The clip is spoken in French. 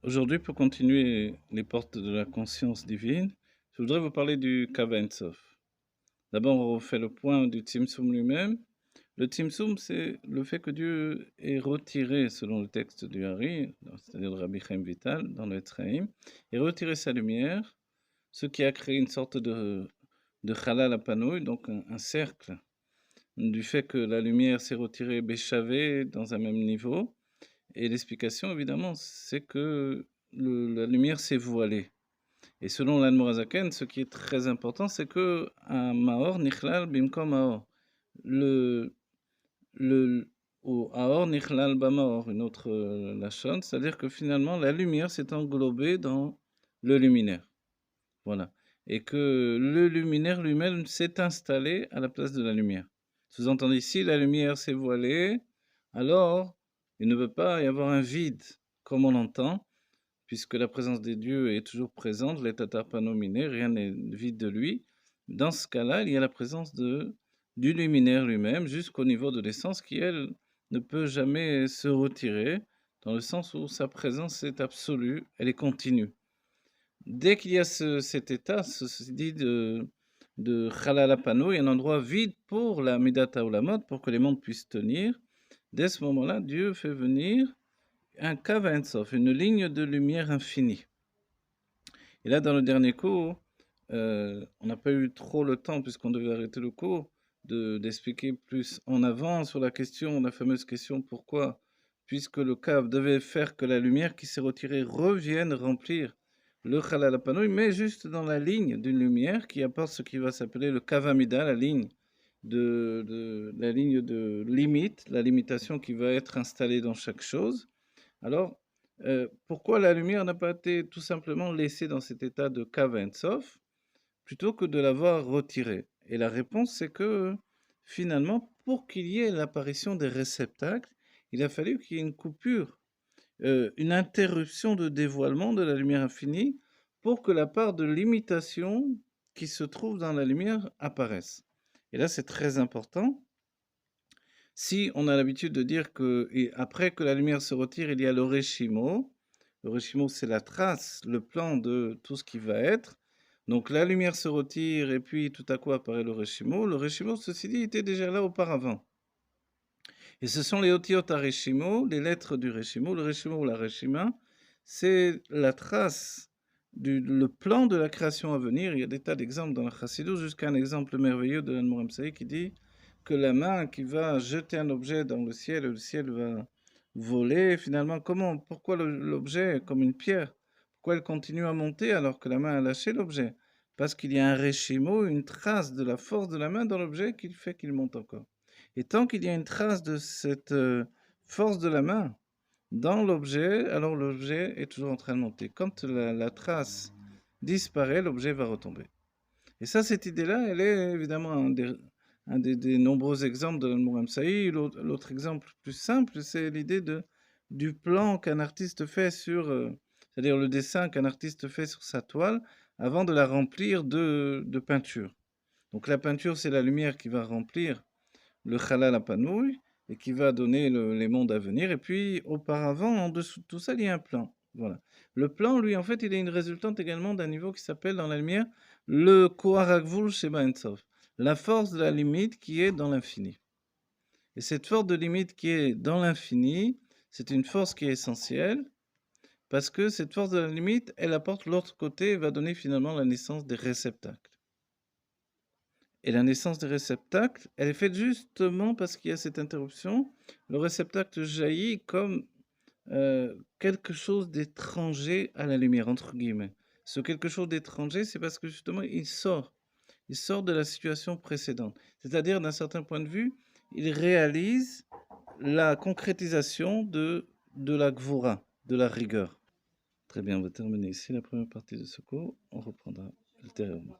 Aujourd'hui, pour continuer les portes de la conscience divine, je voudrais vous parler du Kav Ein Sof. D'abord, on refait le point du Tzimtzum lui-même. Le Tzimtzum, c'est le fait que Dieu ait retiré, selon le texte du Hari, c'est-à-dire de Rabbi Chaim Vital, dans le Etzraïm, ait retiré sa lumière, ce qui a créé une sorte de Chalal Apanoï, donc un cercle, du fait que la lumière s'est retirée Béchavé dans un même niveau. Et l'explication, évidemment, c'est que la lumière s'est voilée. Et selon l'Admorazaken, ce qui est très important, c'est que un Maor Nichlal Bimkom Maor. Le, le, Au Aor Nichlal Bamaor, une autre Lachon, c'est-à-dire que finalement, la lumière s'est englobée dans le luminaire. Voilà. Et que le luminaire lui-même s'est installé à la place de la lumière. Sous-entendu, si la lumière s'est voilée, alors il ne peut pas y avoir un vide, comme on l'entend, puisque la présence des dieux est toujours présente, l'état tatarpanominé, rien n'est vide de lui. Dans ce cas-là, il y a la présence du luminaire lui-même, jusqu'au niveau de l'essence qui, elle, ne peut jamais se retirer, dans le sens où sa présence est absolue, elle est continue. Dès qu'il y a cet état, ceci dit, de Chalalapano, il y a un endroit vide pour la Midata ou la mode, pour que les mondes puissent tenir. Dès ce moment-là, Dieu fait venir un Kav Ein Sof, une ligne de lumière infinie. Et là, dans le dernier cours, on n'a pas eu trop le temps, puisqu'on devait arrêter le cours, d'expliquer plus en avant sur la question, la fameuse question pourquoi, puisque le Kav devait faire que la lumière qui s'est retirée revienne remplir le Chalal Apanoï, mais juste dans la ligne d'une lumière qui apporte ce qui va s'appeler le Kavamida, la ligne de limite, la limitation qui va être installée dans chaque chose. Alors, pourquoi la lumière n'a pas été tout simplement laissée dans cet état de Kav Ein Sof, plutôt que de l'avoir retirée? Et la réponse, c'est que finalement, pour qu'il y ait l'apparition des réceptacles, il a fallu qu'il y ait une coupure, une interruption de dévoilement de la lumière infinie, pour que la part de limitation qui se trouve dans la lumière apparaisse. Et là, c'est très important. Si on a l'habitude de dire que, et après que la lumière se retire, il y a le Reshimo. Le Reshimo, c'est la trace, le plan de tout ce qui va être. Donc la lumière se retire et puis tout à coup apparaît le Reshimo. Le Reshimo, ceci dit, était déjà là auparavant. Et ce sont les Otiot Reshimo, les lettres du Reshimo. Le Reshimo ou la Reshima, c'est la trace, le plan de la création à venir. Il y a des tas d'exemples dans la Chassidou, jusqu'à un exemple merveilleux de l'Anmoram Saï qui dit que la main qui va jeter un objet dans le ciel va voler. Finalement, pourquoi l'objet est comme une pierre? Pourquoi elle continue à monter alors que la main a lâché l'objet? Parce qu'il y a un Reshimo, une trace de la force de la main dans l'objet qui fait qu'il monte encore. Et tant qu'il y a une trace de cette force de la main dans l'objet, alors l'objet est toujours en train de monter. Quand la trace disparaît, l'objet va retomber. Et ça, cette idée-là, elle est évidemment un des nombreux exemples de l'Al-Mouram Saï. L'autre exemple plus simple, c'est l'idée du plan qu'un artiste fait sur, c'est-à-dire le dessin qu'un artiste fait sur sa toile avant de la remplir de peinture. Donc la peinture, c'est la lumière qui va remplir le Chalal Apanouï et qui va donner les mondes à venir. Et puis, auparavant, en dessous de tout ça, il y a un plan. Voilà. Le plan, lui, en fait, il est une résultante également d'un niveau qui s'appelle dans la lumière le Koharakvul Sheba Ensof, la force de la limite qui est dans l'infini. Et cette force de limite qui est dans l'infini, c'est une force qui est essentielle parce que cette force de la limite, elle apporte l'autre côté et va donner finalement la naissance des réceptacles. Et la naissance des réceptacles, elle est faite justement parce qu'il y a cette interruption. Le réceptacle jaillit comme quelque chose d'étranger à la lumière, entre guillemets. Ce quelque chose d'étranger, c'est parce que justement, il sort de la situation précédente. C'est-à-dire, d'un certain point de vue, il réalise la concrétisation de la gvura, de la rigueur. Très bien, on va terminer ici la première partie de ce cours. On reprendra ultérieurement.